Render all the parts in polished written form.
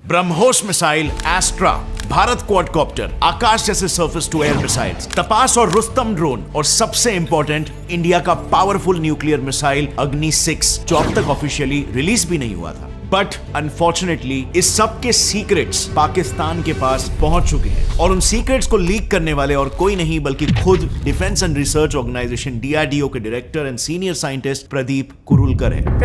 BrahMos missile, Astra, Bharat quadcopter, Akash जैसे surface to air missiles, तपास और रुस्तम ड्रोन, और सबसे इंपॉर्टेंट इंडिया का पावरफुल न्यूक्लियर मिसाइल अग्नि 6, जो अब तक ऑफिशियली रिलीज भी नहीं हुआ था। बट अनफॉर्चुनेटली इस सब के सीक्रेट्स पाकिस्तान के पास पहुंच चुके हैं, और उन सीक्रेट्स को लीक करने वाले और कोई नहीं बल्कि खुद defence and research organisation DRDO के director and senior scientist Pradeep Kurulkar है।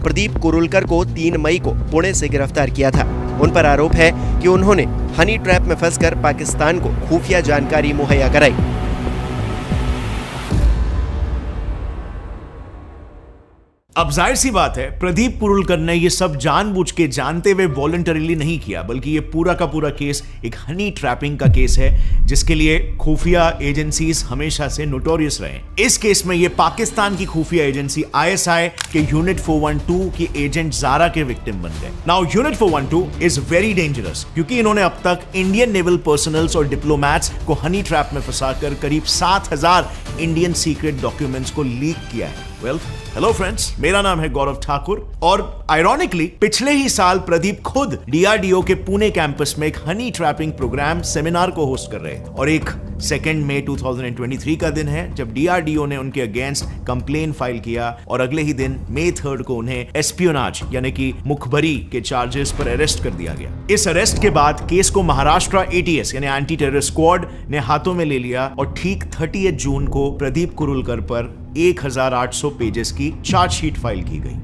प्रदीप कुरुलकर को 3 मई को पुणे से गिरफ्तार किया था। उन पर आरोप है कि उन्होंने हनी ट्रैप में फंसकर पाकिस्तान को खुफिया जानकारी मुहैया कराई। अब जाहिर सी बात है, प्रदीप कुरुलकर ने ये सब जानबूझ के, जानते हुए वॉलंटरीली नहीं किया, बल्कि ये पूरा का पूरा केस एक हनी ट्रैपिंग का केस है, जिसके लिए खुफिया एजेंसीज हमेशा से नोटोरियस रहे। इस केस में ये पाकिस्तान की खुफिया एजेंसी ISI के यूनिट 412 की एजेंट जारा के विक्टिम बन गए। Now unit 412 is very dangerous, क्योंकि इन्होंने अब तक इंडियन नेवल पर्सनल्स और डिप्लोमैट्स को हनी ट्रैप में फंसाकर करीब 7000 इंडियन सीक्रेट डॉक्यूमेंट्स को लीक किया है। हेलो फ्रेंड्स, मेरा नाम है गौरव ठाकुर, और आयरॉनिकली पिछले ही साल प्रदीप खुद DRDO के पुणे कैंपस में एक हनी ट्रैपिंग प्रोग्राम सेमिनार को होस्ट कर रहे थे, और एक 2 मई 2023 का दिन है जब DRDO ने उनके अगेंस्ट कंप्लेन फाइल किया, और अगले ही दिन मई 3 को उन्हें एस्पियोनाज यानी कि मुखबरी के चार्जेस पर अरेस्ट कर दिया गया। इस अरेस्ट के बाद केस को महाराष्ट्र ATS यानी एंटी टेरर स्क्वाड ने हाथों में ले लिया, और ठीक 30 जून को प्रदीप कुरुलकर पर 1800 पेजेस की चार्जशीट फाइल की गई।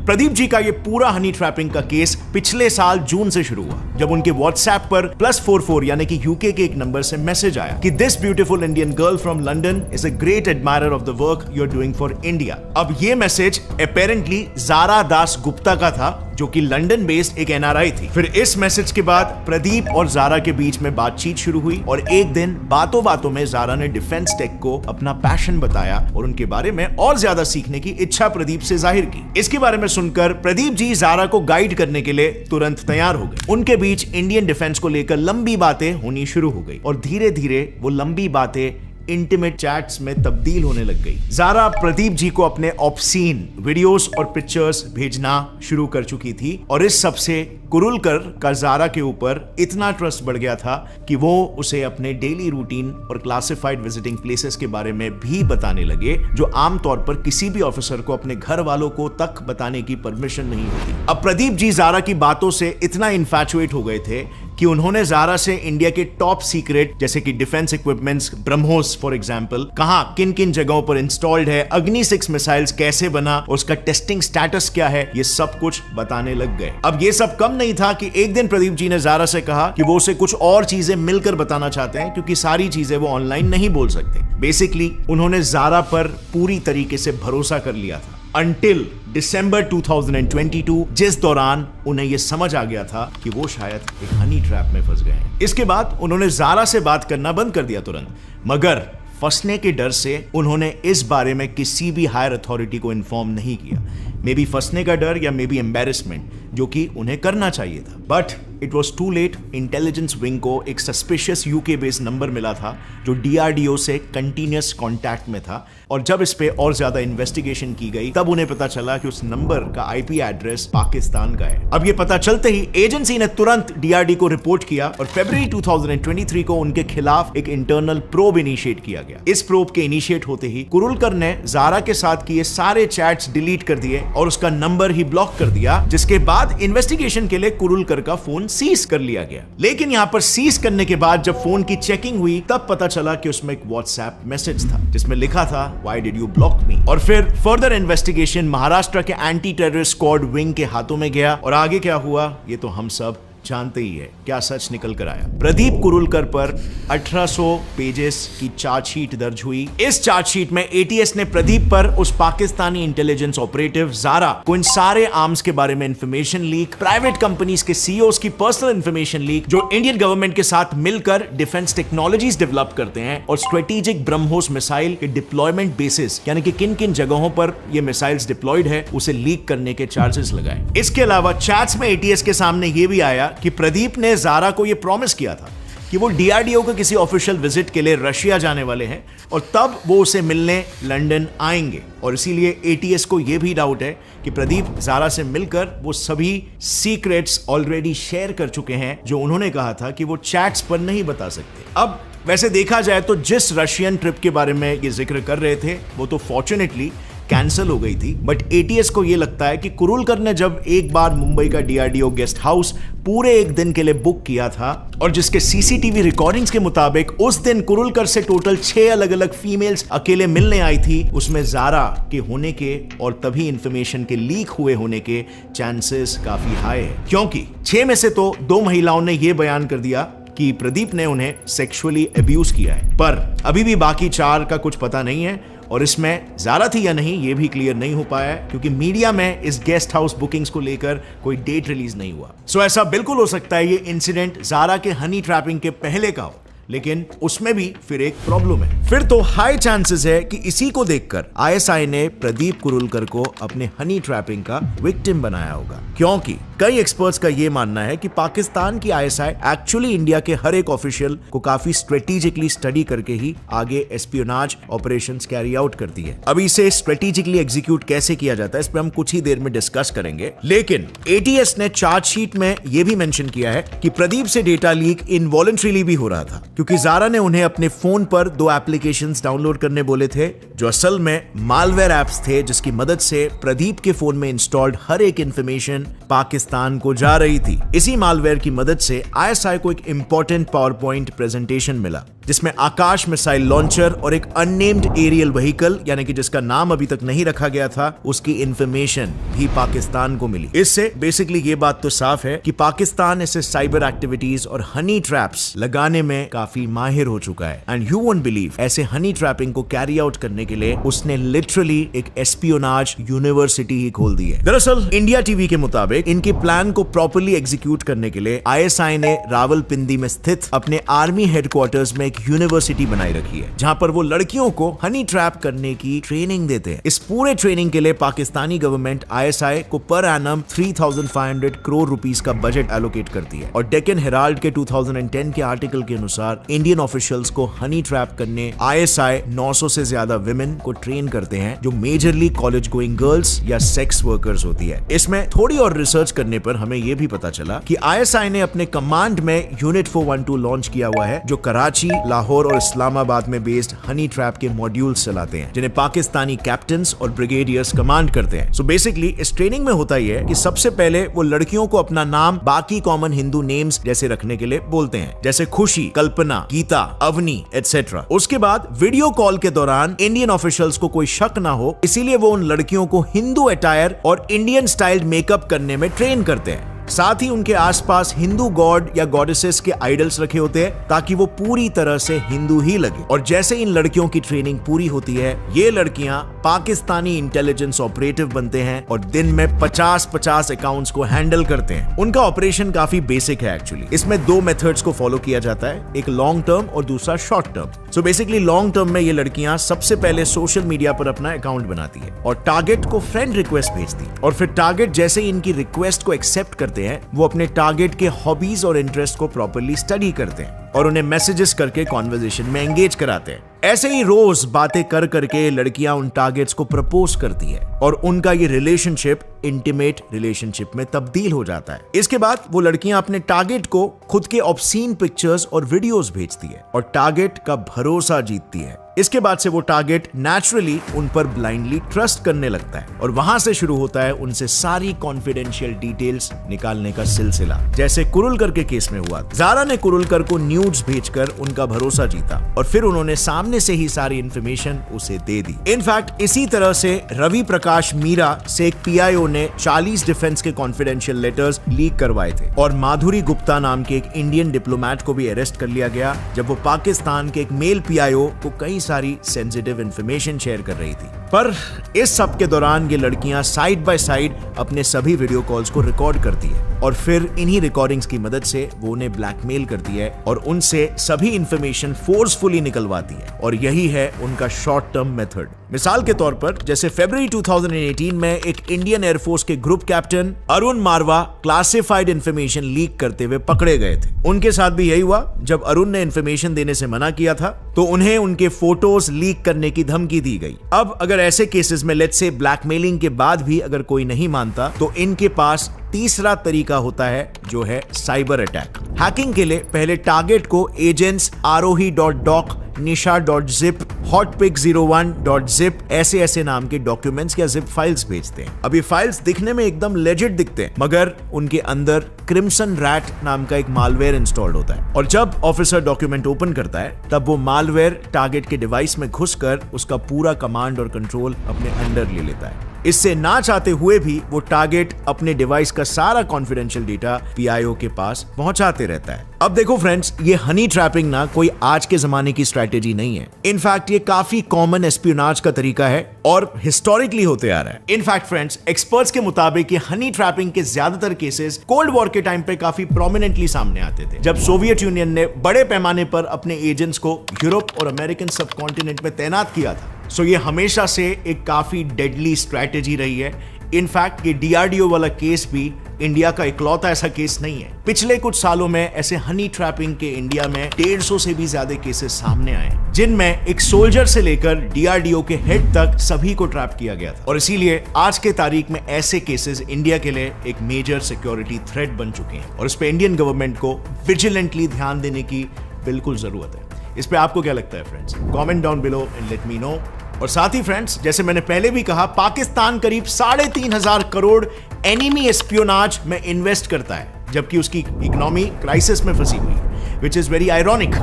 प्रदीप जी का ये पूरा हनी ट्रैपिंग का केस पिछले साल जून से शुरू हुआ, जब उनके व्हाट्सएप पर +44 यानी कि यूके के एक नंबर से मैसेज आया कि this beautiful Indian girl from London is a great admirer of the work you are doing for India. अब ये message apparently Zara Dasgupta का था, जो कि लंदन बेस्ड एक NRI थी। फिर इस मैसेज के बाद प्रदीप और जारा के बीच में बातचीत शुरू हुई, और एक दिन बातों बातों में जारा ने डिफेंस टेक को अपना पैशन बताया और उनके बारे में और ज्यादा सीखने की इच्छा प्रदीप से जाहिर की। इसके बारे में सुनकर प्रदीप जी जारा को गाइड करने के लिए तुरंत तैयार हो गए। उनके बीच इंडियन डिफेंस को लेकर लंबी बातें होनी शुरू हो गई, और धीरे धीरे वो लंबी बातें इंटीमेट चैट्स में तब्दील होने लग गई। जारा प्रदीप जी को अपने ऑब्सीन वीडियोस और पिक्चर्स भेजना शुरू कर चुकी थी, और इस सब से कुरुलकर का जारा के ऊपर इतना ट्रस्ट बढ़ गया था कि वो उसे अपने डेली रूटीन और क्लासिफाइड विजिटिंग प्लेसेस के बारे में भी बताने लगे, जो आमतौर पर किसी भी ऑफिसर को अपने घर वालों को तक बताने की परमिशन नहीं होती। अब प्रदीप जी जारा की बातों से इतना इन्फैचुएट हो गए थे कि उन्होंने जारा से इंडिया के टॉप सीक्रेट जैसे कि defence equipments, BrahMos for example, कहां किन किन जगहों पर इंस्टॉल्ड है, अग्नि 6 मिसाइल्स कैसे बना, उसका टेस्टिंग स्टेटस क्या है, ये सब कुछ बताने लग गए। अब ये सब कम नहीं था कि एक दिन प्रदीप जी ने जारा से कहा कि वो उसे कुछ और चीजें मिलकर बताना चाहते हैं, क्योंकि सारी चीजें वो ऑनलाइन नहीं बोल सकते। बेसिकली उन्होंने जारा पर पूरी तरीके से भरोसा कर लिया था, Until दिसंबर 2022, जिस दौरान उन्हें यह समझ आ गया था कि वो शायद एक हनी ट्रैप में फंस गए हैं। इसके बाद उन्होंने जारा से बात करना बंद कर दिया तुरंत, मगर फंसने के डर से उन्होंने इस बारे में किसी भी हायर अथॉरिटी को इन्फॉर्म नहीं किया। मे बी फंसने का डर या मे बी एम्बेरसमेंट, जो कि उन्हें करना चाहिए था। But it was too late. Intelligence wing को एक सस्पिशियस UK बेस्ड नंबर मिला था, जो DRDO से कंटिन्यूस कांटेक्ट में था, और जब इस पे और ज्यादा इन्वेस्टिगेशन की गई तब उन्हें पता चला कि उस नंबर का IP एड्रेस पाकिस्तान का है। अब ये पता चलते ही एजेंसी ने तुरंत DRD को रिपोर्ट किया, और फरवरी 2023 को उनके खिलाफ एक इंटरनल प्रोब इनिशिएट किया गया। इस प्रोब के इनिशिएट होते ही कुरुलकर ने जारा के साथ किए सारे चैट्स डिलीट कर दिए और उसका नंबर ही ब्लॉक कर दिया, जिसके बाद इन्वेस्टिगेशन के लिए कुरुलकर का फोन सीज कर लिया गया। लेकिन यहां पर सीज करने के बाद जब फोन की चेकिंग हुई तब पता चला कि उसमें एक व्हाट्सएप मैसेज था, जिसमें लिखा था Why did you block me? और फिर फर्दर इन्वेस्टिगेशन महाराष्ट्र के एंटी टेरर स्क्वाड विंग के हाथों में गया, और आगे क्या हुआ ये तो हम सब जानते ही है। क्या सच निकल कर आया? प्रदीप कुरुलकर पर 1800 पेजेस की चार्जशीट दर्ज हुई। इस चार्जशीट में ATS ने प्रदीप पर उस पाकिस्तानी इंटेलिजेंस ऑपरेटिव जारा को इन सारे आर्म्स के बारे में इंफॉर्मेशन लीक, प्राइवेट कंपनीज के CEOs की पर्सनल इंफॉर्मेशन लीक, जो इंडियन गवर्नमेंट के साथ मिलकर डिफेंस टेक्नोलॉजीज डेवलप करते हैं, और स्ट्रेटेजिक ब्रह्मोस मिसाइल के डिप्लॉयमेंट बेसिस यानी कि किन किन जगहों पर ये मिसाइल्स डिप्लॉयड है उसे लीक करने के चार्जेस लगाए। इसके अलावा चैट्स में ATS के सामने ये भी आया कि प्रदीप ने जारा को यह प्रॉमिस किया था कि वो डीआरडीओ के किसी ऑफिशियल विजिट के लिए रशिया जाने वाले हैं और तब वो उसे मिलने लंदन आएंगे। और इसीलिए एटीएस को यह भी डाउट है कि प्रदीप ज़ारा से मिलकर वो सभी सीक्रेट्स ऑलरेडी शेयर कर चुके हैं जो उन्होंने कहा था कि वो चैट्स पर नहीं बता सकते। अब वैसे देखा जाए तो जिस रशियन ट्रिप के बारे में ये जिक्र कर रहे थे वो तो फॉर्चुनेटली कैंसिल हो गई थी, बट एटीएस को यह लगता है कि कुरुलकर ने जब एक बार मुंबई का डीआरडीओ गेस्ट हाउस पूरे एक दिन के लिए बुक किया था और जिसके सीसीटीवी रिकॉर्डिंग्स के मुताबिक उस दिन कुरुलकर से टोटल 6 अलग अलग फीमेल्स अकेले मिलने आई थी, उसमें ज़ारा के होने के और तभी इंफॉर्मेशन के लीक हुए होने के चांसेस काफी हाई है, क्योंकि 6 में से तो 2 महिलाओं ने यह बयान कर दिया कि प्रदीप ने उन्हें सेक्सुअली अब्यूज किया है, पर अभी भी बाकी 4 का कुछ पता नहीं है और इसमें ज़ारा थी या नहीं ये भी क्लियर नहीं हो पाया है, क्योंकि मीडिया में इस गेस्ट हाउस बुकिंग्स को लेकर कोई डेट रिलीज नहीं हुआ। सो ऐसा बिल्कुल हो सकता है ये इंसिडेंट ज़ारा के हनी ट्रैपिंग के पहले का हो, लेकिन उसमें भी फिर एक प्रॉब्लम है। फिर तो हाई चांसेस है कि इसी को देखकर आईएसआई ने प्रदीप कुरुलकर को अपने हनी ट्रैपिंग का विक्टिम बनाया होगा, क्योंकि कई एक्सपर्ट्स का यह मानना है कि पाकिस्तान की आईएसआई एक्चुअली इंडिया के हर एक ऑफिशियल को काफी स्ट्रेटेजिकली स्टडी करके ही आगे एस्पियोनाज ऑपरेशंस कैरी आउट करती है। अभी इसे स्ट्रेटेजिकली एग्जीक्यूट कैसे किया जाता है इस पर हम कुछ ही देर में डिस्कस करेंगे, लेकिन एटीएस ने चार्जशीट में यह भी मेंशन किया है कि प्रदीप से डेटा लीक इनवॉलंटरीली भी हो रहा था, क्योंकि ज़ारा ने उन्हें अपने फोन पर 2 एप्लीकेशंस डाउनलोड करने बोले थे जो असल में मालवेयर एप्स थे, जिसकी मदद से प्रदीप के फोन में इंस्टॉल्ड हर एक इंफॉर्मेशन पाकिस्तान को जा रही थी। इसी मालवेयर की मदद से आईएसआई को एक इंपॉर्टेंट पावर पॉइंट प्रेजेंटेशन मिला जिसमें आकाश मिसाइल लॉन्चर और एक अननेम्ड एरियल व्हीकल यानी कि जिसका नाम अभी तक नहीं रखा गया था उसकी इंफॉर्मेशन भी पाकिस्तान को मिली। इससे बेसिकली ये बात तो साफ है कि पाकिस्तान ऐसे साइबर एक्टिविटीज और हनी ट्रैप्स लगाने में काफी माहिर हो चुका है। एंड यू वोंट बिलीव, ऐसे हनी ट्रैपिंग को कैरी आउट करने के लिए उसने लिटरली एक एस्पियोनाज यूनिवर्सिटी ही खोल दी है। दरअसल इंडिया टीवी के मुताबिक इनके प्लान को प्रॉपर्ली एग्जीक्यूट करने के लिए आईएसआई ने रावलपिंडी में स्थित अपने आर्मी हेडक्वार्टर्स में यूनिवर्सिटी बनाई रखी है जहां पर वो लड़कियों को हनी ट्रैप करने की ट्रेनिंग देते हैं। इस पूरे ट्रेनिंग के लिए पाकिस्तानी गवर्नमेंट आईएसआई को पर एनम 3,500 करोड़ रुपीस का बजट एलोकेट करती है और डेक्कन हेराल्ड के 2010 के आर्टिकल के अनुसार इंडियन ऑफिशियल्स को हनी ट्रैप करने आईएसआई 900 से ज्यादा विमेन को ट्रेन करते हैं जो मेजरली कॉलेज गोइंग गर्ल्स या सेक्स वर्कर्स होती है। इसमें थोड़ी और रिसर्च करने पर हमें यह भी पता चला कि आईएसआई ने अपने कमांड में यूनिट 412 लॉन्च किया हुआ है जो कराची, लाहौर और इस्लामाबाद में बेस्ड हनी ट्रैप के मॉड्यूल्स चलाते हैं जिन्हें पाकिस्तानी कैप्टन्स और ब्रिगेडियर्स कमांड करते हैं। सो बेसिकली इस ट्रेनिंग में होता ही है कि सबसे पहले वो लड़कियों को अपना नाम बाकी कॉमन हिंदू नेम्स जैसे रखने के लिए बोलते हैं, जैसे खुशी, कल्पना, गीता, अवनी एटसेट्रा। उसके बाद वीडियो कॉल के दौरान इंडियन ऑफिशियल्स को कोई शक ना हो इसीलिए वो उन लड़कियों को हिंदू अटायर और इंडियन स्टाइल मेकअप करने में ट्रेन करते हैं। साथ ही उनके आसपास हिंदू गॉड या गॉडेसेस के आइडल्स रखे होते हैं ताकि वो पूरी तरह से हिंदू ही लगे। और जैसे इन लड़कियों की ट्रेनिंग पूरी होती है ये लड़कियां पाकिस्तानी इंटेलिजेंस ऑपरेटिव बनते हैं और दिन में 50-50 अकाउंट्स को हैंडल करते हैं। उनका ऑपरेशन काफी बेसिक है एक्चुअली। इसमें 2 मेथड्स को फॉलो किया जाता है, एक लॉन्ग टर्म और दूसरा short term. So basically long term में ये लड़कियां सबसे पहले सोशल मीडिया पर अपना अकाउंट बनाती है और टारगेट को फ्रेंड रिक्वेस्ट भेजती है और फिर टारगेट जैसे ही इनकी रिक्वेस्ट को एक्सेप्ट करते हैं वो अपने टारगेट के हॉबीज और इंटरेस्ट को प्रॉपर्ली स्टडी करते हैं और उन्हें मैसेजेस करके कॉन्वर्सेशन में एंगेज कराते हैं। ऐसे ही रोज बातें कर करके लड़कियां उन टारगेट्स को प्रपोज करती है और उनका ये रिलेशनशिप इंटीमेट रिलेशनशिप में तब्दील हो जाता है। इसके बाद वो लड़कियां अपने टारगेट को खुद के ऑब्सीन पिक्चर्स और वीडियोस भेजती है और टारगेट का भरोसा जीतती है। इसके बाद से वो टारगेट नेचुरली उन पर ब्लाइंडली ट्रस्ट करने लगता है और वहां से शुरू होता है उनसे सारी कॉन्फिडेंशियल डिटेल्स निकालने का सिलसिला, जैसे कुरुलकर के केस में हुआ। ज़ारा ने कुरुलकर को न्यूड्स भेजकर उनका भरोसा जीता और फिर उन्होंने सामने से ही सारी इंफॉर्मेशन उसे दे दी। इनफैक्ट इसी तरह से रवि प्रकाश मीरा से एक पीआईओ ने 40 डिफेंस के कॉन्फिडेंशियल लेटर्स लीक करवाए थे और माधुरी गुप्ता नाम के एक इंडियन डिप्लोमेट को भी अरेस्ट कर लिया गया जब वो पाकिस्तान के एक मेल पीआईओ को कई सारी सेंसिटिव इंफॉर्मेशन शेयर कर रही थी। पर इस सब के दौरान ये लड़कियां साइड बाय साइड अपने सभी वीडियो कॉल्स को रिकॉर्ड करती है और फिर इन्हीं रिकॉर्डिंग्स की मदद से वो उन्हें ब्लैकमेल करती है और उनसे सभी इंफॉर्मेशन फोर्सफुली निकलवाती है और यही है उनका शॉर्ट टर्म मेथड। मिसाल के तौर पर जैसे फरवरी 2018 में एक इंडियन एयरफोर्स के ग्रुप कैप्टन अरुण मारवा क्लासिफाइड इंफॉर्मेशन लीक करते हुए पकड़े गए थे। उनके साथ भी यही हुआ। जब अरुण ने इंफॉर्मेशन देने से मना किया था तो उन्हें उनके फोटोज लीक करने की धमकी दी गई। अब अगर ऐसे केसेस में लेट्स से ब्लैकमेलिंग के बाद भी अगर कोई नहीं मानता तो इनके पास तीसरा तरीका होता है जो है साइबर अटैक। हैकिंग के लिए पहले टारगेट को एजेंट्स arohi.doc, nisha.zip, hotpic01.zip ऐसे नाम के डॉक्यूमेंट्स या जिप फाइल्स भेजते हैं। अब ये फाइल्स दिखने में एकदम लेजिट दिखते हैं मगर उनके अंदर क्रिम्सन रैट नाम का एक मालवेयर इंस्टॉल्ड होता है और जब ऑफिसर डॉक्यूमेंट ओपन करता है तब वो मालवेयर टारगेट के डिवाइस में घुसकर उसका पूरा कमांड और कंट्रोल अपने अंडर ले लेता है। इससे ना चाहते हुए भी वो टारगेट अपने डिवाइस का सारा कॉन्फिडेंशियल डेटा पीआईओ के पास पहुंचाते रहता है। अब देखो फ्रेंड्स, ये हनी ट्रैपिंग ना कोई आज के जमाने की स्ट्रैटेजी नहीं है। इनफैक्ट ये काफी कॉमन एस्पियोनाज का तरीका है और हिस्टोरिकली होते आ रहा है। इनफैक्ट फ्रेंड्स, एक्सपर्ट्स के मुताबिक ये हनी ट्रैपिंग के ज्यादातर केसेस कोल्ड वॉर के टाइम पे काफी प्रोमिनेंटली सामने आते थे, जब सोवियत यूनियन ने बड़े पैमाने पर अपने एजेंट्स को यूरोप और अमेरिकन सब कॉन्टिनेंट में तैनात किया था। सो ये हमेशा से एक काफी डेडली स्ट्रैटेजी रही है। इनफैक्ट ये डीआरडीओ वाला केस भी इंडिया का इकलौता ऐसा केस नहीं है। पिछले कुछ सालों में ऐसे हनी ट्रैपिंग के इंडिया में 150 से भी ज्यादा केसेस सामने आए जिनमें एक सोल्जर से लेकर डीआरडीओ के हेड तक सभी को ट्रैप किया गया था और इसीलिए आज के तारीख में ऐसे केसेस इंडिया के लिए एक मेजर सिक्योरिटी थ्रेट बन चुके हैं और इस पे इंडियन गवर्नमेंट को विजिलेंटली ध्यान देने की बिल्कुल जरूरत है। इस पे आपको क्या लगता है friends? Comment down below and let me know. और साथ ही फ्रेंड्स, जैसे मैंने पहले भी कहा, पाकिस्तान करीब 3,500 करोड़ एनिमी एस्पियोनाज में इन्वेस्ट करता है जबकि उसकी इकोनॉमी क्राइसिस में फंसी हुई है, which is very ironic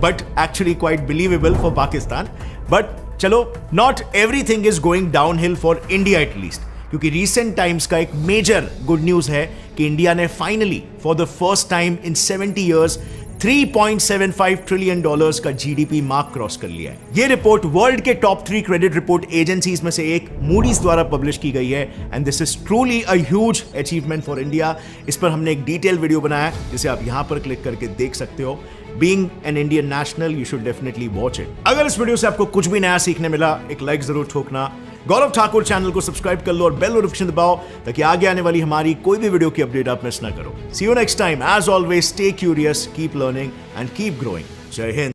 but actually quite believable for Pakistan. But चलो, not everything is going downhill for India at least, क्योंकि रीसेंट टाइम्स का एक मेजर गुड न्यूज है कि इंडिया ने finally for the first time in 70 years $3.75 trillion का GDP mark cross कर लिया है। यह रिपोर्ट वर्ल्ड के टॉप 3 क्रेडिट रिपोर्ट एजेंसीज में से एक मूडीज द्वारा पब्लिश की गई है and this is truly a huge achievement for India. इस पर हमने एक डिटेल वीडियो बनाया है जिसे आप यहां पर क्लिक करके देख सकते हो। Being an Indian national, you should definitely watch it. अगर इस वीडियो से आपको कुछ भी नया सीखने मिला, एक लाइक जरूर ठोकना। गौरव ठाकुर चैनल को सब्सक्राइब कर लो और बेल नोटिफिकेशन दबाओ ताकि आगे आने वाली हमारी कोई भी वीडियो की अपडेट आप मिस ना करो। See you next time. As always, stay curious, keep learning and keep growing. जय हिंद।